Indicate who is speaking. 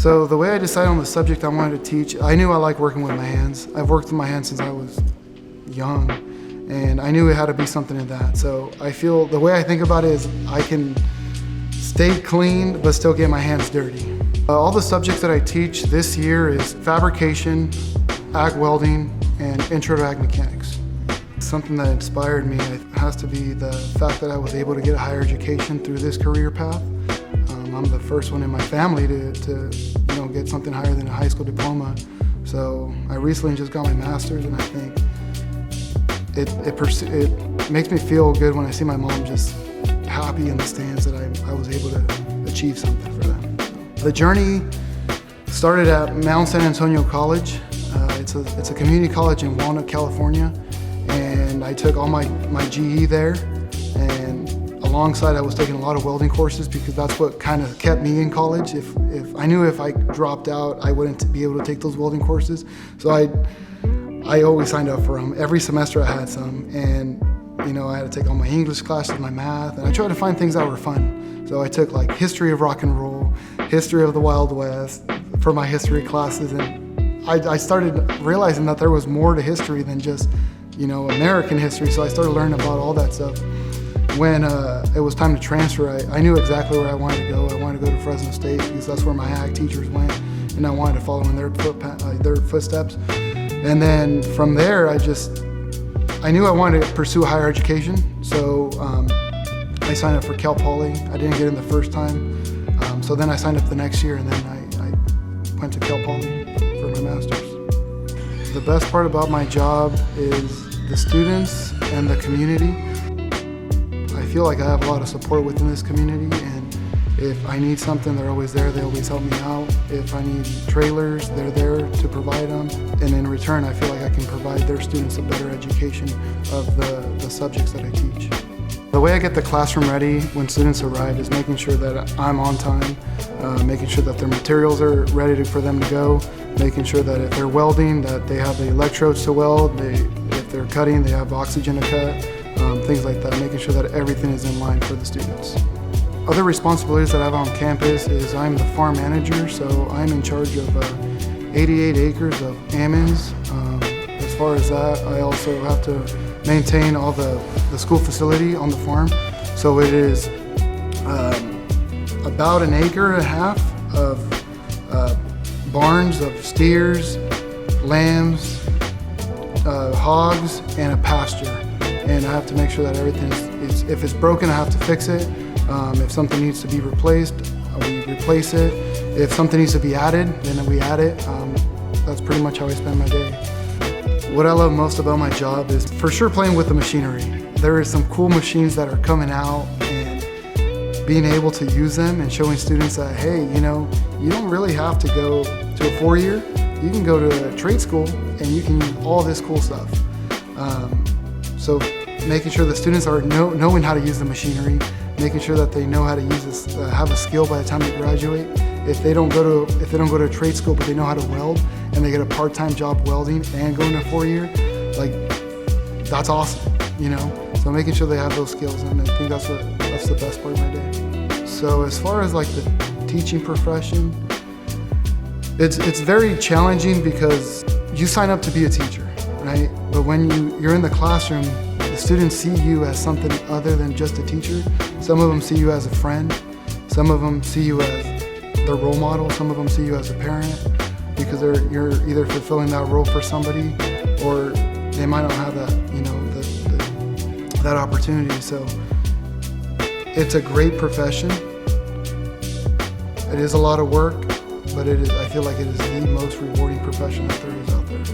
Speaker 1: So the way I decided on the subject I wanted to teach, I knew I liked working with my hands. I've worked with my hands since I was young, and I knew it had to be something in that. So I feel the way I think about it is I can stay clean but still get my hands dirty. All the subjects that I teach this year is fabrication, ag welding, and intro to ag mechanics. Something that inspired me has to be the fact that I was able to get a higher education through this career path. I'm the first one in my family to get something higher than a high school diploma. So I recently just got my master's, and I think it makes me feel good when I see my mom just happy in the stands that I was able to achieve something for them. The journey started at Mount San Antonio College. It's a community college in Walnut, California, and I took all my GE there, and alongside I was taking a lot of welding courses because that's what kind of kept me in college. If I knew if I dropped out I wouldn't be able to take those welding courses, so I always signed up for them. Every semester I had some, and I had to take all my English classes, my math, and I tried to find things that were fun. So I took like history of rock and roll, history of the Wild West for my history classes, and I started realizing that there was more to history than just American history. So I started learning about all that stuff. When it was time to transfer, I knew exactly where I wanted to go. I wanted to go to Fresno State because that's where my ag teachers went, and I wanted to follow in their footsteps. And then from there, I knew I wanted to pursue higher education. So I signed up for Cal Poly. I didn't get in the first time, so then I signed up the next year, and then I went to Cal Poly for my master's. The best part about my job is the students and the community. I feel like I have a lot of support within this community, and if I need something, they're always there. They always help me out. If I need trailers, they're there to provide them. And in return, I feel like I can provide their students a better education of the subjects that I teach. The way I get the classroom ready when students arrive is making sure that I'm on time, making sure that their materials are ready for them to go, making sure that if they're welding, that they have the electrodes to weld, if they're cutting, they have oxygen to cut, things like that, making sure that everything is in line for the students. Other responsibilities that I have on campus is I'm the farm manager, so I'm in charge of 88 acres of almonds. As far as that, I also have to maintain all the school facility on the farm. So it is about 1.5 acres of barns of steers, lambs, hogs, and a pasture. And I have to make sure that everything is, if it's broken, I have to fix it. If something needs to be replaced, we replace it. If something needs to be added, then we add it. That's pretty much how I spend my day. What I love most about my job is for sure playing with the machinery. There are some cool machines that are coming out, and being able to use them and showing students that, hey, you don't really have to go to a 4-year. You can go to a trade school and you can use all this cool stuff. So making sure the students are knowing how to use the machinery, making sure that they know how to use this, have a skill by the time they graduate. If they don't go to a trade school but they know how to weld, and they get a part-time job welding and going to a 4-year, that's awesome, So making sure they have those skills, and I think that's the best part of my day. So as far as the teaching profession, it's very challenging because you sign up to be a teacher, right? But when you're in the classroom, the students see you as something other than just a teacher. Some of them see you as a friend. Some of them see you as their role model. Some of them see you as a parent, because you're either fulfilling that role for somebody, or they might not have that opportunity. So it's a great profession. It is a lot of work, but I feel like it is the most rewarding profession that there is out there.